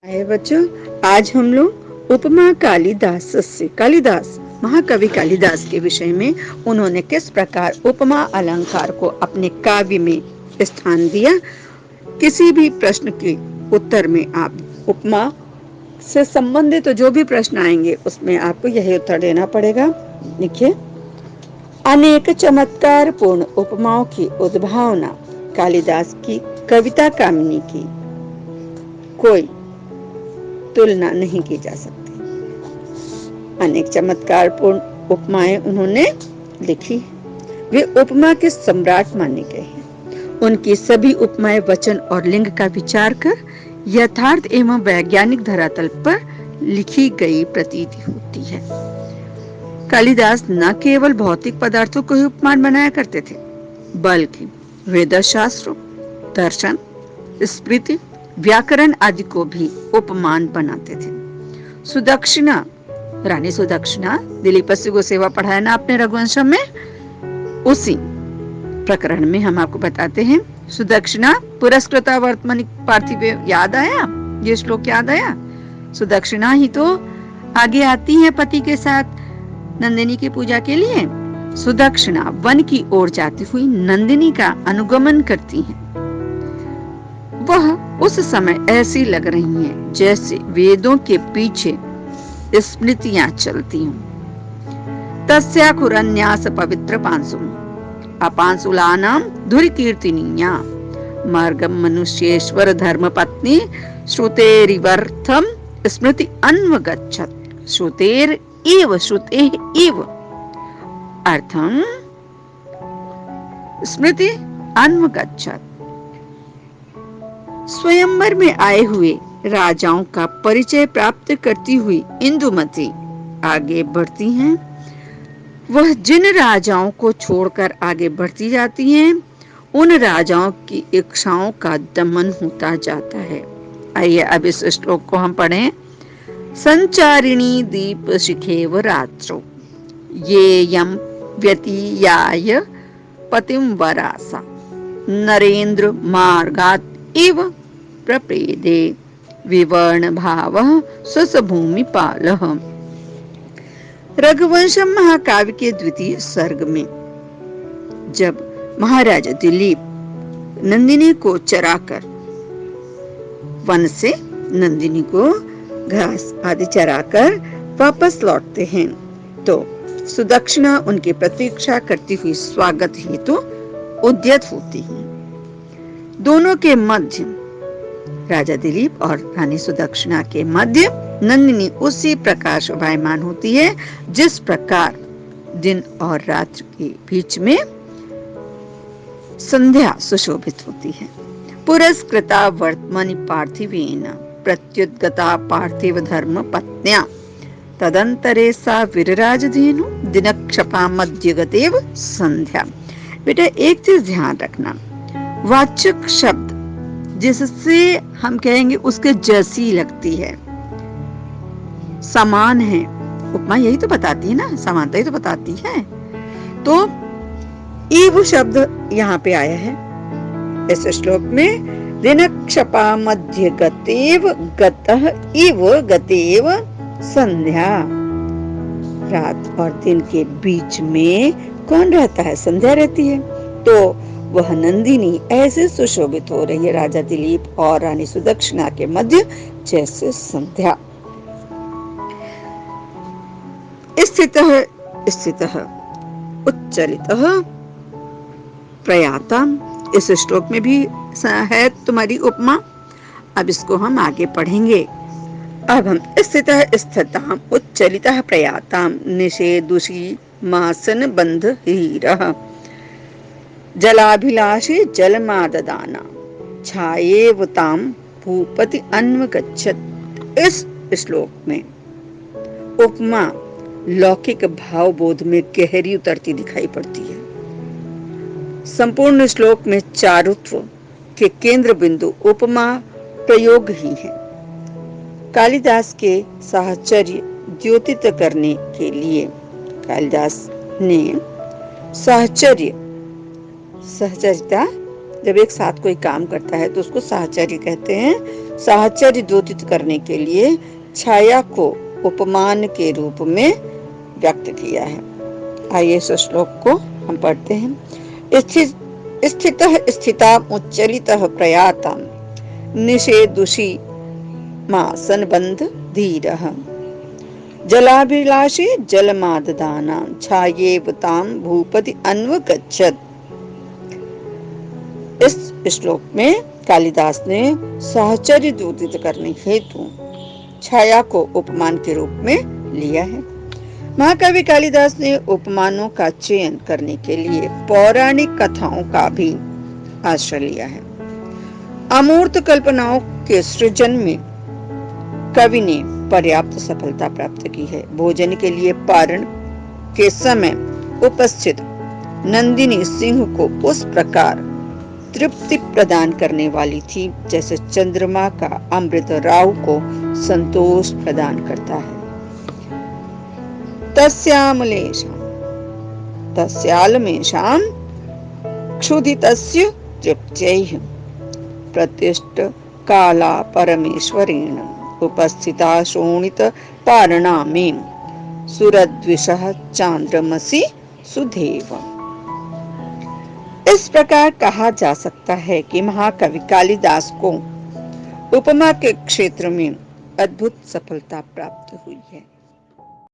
आए बच्चों, आज हम लोग उपमा कालिदास महाकवि कालिदास के विषय में उन्होंने किस प्रकार उपमा अलंकार को अपने काव्य में स्थान दिया। किसी भी प्रश्न के उत्तर में आप उपमा से संबंधित तो जो भी प्रश्न आएंगे उसमें आपको यही उत्तर देना पड़ेगा। देखिए, अनेक चमत्कार पूर्ण उपमाओं की उद्भावना कालिदास की कविता कामिनी की कोई तुलना नहीं की जा सकती। अनेक चमत्कारपूर्ण उपमाएं उन्होंने लिखी। वे उपमा के सम्राट माने गए हैं। उनकी सभी उपमाएं वचन और लिंग का विचार कर यथार्थ एवं वैज्ञानिक धरातल पर लिखी गई प्रतीति होती है। कालिदास न केवल भौतिक पदार्थों को ही उपमान बनाया करते थे, बल्कि वेद शास्त्रों, दर्शन, स्मृति, व्याकरण आदि को भी उपमान बनाते थे। सुदक्षिणा, रानी सुदक्षिणा, दिलीप गोसेवा पढ़ाया ना आपने रघुवंशम में, उसी प्रकरण में हम आपको बताते हैं। सुदक्षिणा पुरस्कृता वर्तमानिक पार्थिव, याद आया? ये श्लोक याद आया? सुदक्षिणा ही तो आगे आती है पति के साथ नंदिनी की पूजा के लिए। सुदक्षिणा वन की ओर जाती हुई नंदिनी का अनुगमन करती हैं। वह उस समय ऐसी लग रही हैं जैसे वेदों के पीछे स्मृतियां चलती हों। तस्या खुरन्यास पवित्र पांसुम अपांसुलानाम धुरि कीर्तिनीया मार्गम मनुष्येश्वर धर्म पत्नी श्रुतेरिवर्थम स्मृति अन्वगच्छत श्रुतेर एव श्रुते एव अर्थम स्मृति अन्वगच्छत। स्वयंवर में आए हुए राजाओं का परिचय प्राप्त करती हुई इंदुमती आगे बढ़ती हैं। वह जिन राजाओं को छोड़कर आगे बढ़ती जाती हैं, उन राजाओं की इच्छाओं का दमन होता जाता है। आइए अब इस श्लोक को हम पढ़ें। संचारिणी दीप शिखेव रात्रो ये यम व्यतीयाय पतिम वरासा नरेंद्र मार्गात इव प्रपेदे विवर्ण भावः स्वसभूमि पालः। रघुवंशम महाकाव्य के द्वितीय सर्ग में जब महाराजा दिलीप नंदिनी को चराकर वन से नंदिनी को घास आदि चराकर वापस लौटते हैं, तो सुदक्षिणा उनकी प्रतीक्षा करती हुई स्वागत हेतु उद्यत होती है। दोनों के मध्य, राजा दिलीप और रानी सुदक्षिणा के मध्य, नंदिनी उसी प्रकार शोभायमान होती है जिस प्रकार दिन और रात के बीच में संध्या सुशोभित होती है। पुरस्कृता वर्तमानि पार्थिवेन प्रत्युद्गता पार्थिव धर्म पत्न्या तदंतरे सा विरराजधेनु दिनक्षपा मध्यगतेव संध्या। बेटा एक चीज ध्यान रखना, वाचक शब्द जिससे हम कहेंगे उसके जैसी लगती है, समान है, उपमा यही तो बताती है ना, समानता ही तो बताती है। तो इव शब्द यहाँ पे आया है इस श्लोक में। दिनक्षपा मध्य गतेव गतः इव गतेव संध्या। रात और दिन के बीच में कौन रहता है? संध्या रहती है। तो वह नंदिनी ऐसे सुशोभित हो रही है राजा दिलीप और रानी सुदक्षिणा के मध्य जैसे संध्या। स्थितः उच्चलितः प्रयाता, इस श्लोक में भी है तुम्हारी उपमा। अब इसको हम आगे पढ़ेंगे। अब हम स्थितः उच्चलितः प्रयाताम निषेदुषी मासन बंध हीरः जलाभिलाषे जलमाददाना छायेवताम भूपति अन्वगच्छत। इस श्लोक में उपमा लौकिक भाव बोध में गहरी उतरती दिखाई पड़ती है। संपूर्ण श्लोक में चारुत्व के केंद्र बिंदु उपमा प्रयोग ही है। कालिदास के साहचर्य द्योतित करने के लिए कालिदास ने सहचर्यता जब एक साथ कोई काम करता है तो उसको साहचर्य कहते हैं। साहचर्य द्योतित करने के लिए छाया को उपमान के रूप में व्यक्त किया है। आइए इस श्लोक को हम पढ़ते हैं। स्थितः स्थिताम् उच्चलितः प्रयाताम् निषेधुषी मां संबंध धीरः जलाभिलाषे जलमाददानां छायेवतां भूपति अन्वगच्छत्। इस श्लोक में कालिदास ने साहचर्य द्योतित करने हेतु छाया को उपमान के रूप में लिया है। महाकवि कालिदास ने उपमानों का चयन करने के लिए पौराणिक कथाओं का भी आश्रय लिया है। अमूर्त कल्पनाओं के सृजन में कवि ने पर्याप्त सफलता प्राप्त की है। भोजन के लिए पारण के समय उपस्थित नंदिनी सिंह को उस प्रकार तृप्ति प्रदान करने वाली थी जैसे चंद्रमा का अमृत राहु को संतोष प्रदान करता है। तस्यालमेषां क्षुधितस्य तृप्त्यैः प्रतिष्ठ काला परमेश्वरेण उपस्थिता शोणित पारणामें सुरद्विषः चांद्रमसि सुधेव। इस प्रकार कहा जा सकता है कि महाकवि कालिदास को उपमा के क्षेत्र में अद्भुत सफलता प्राप्त हुई है।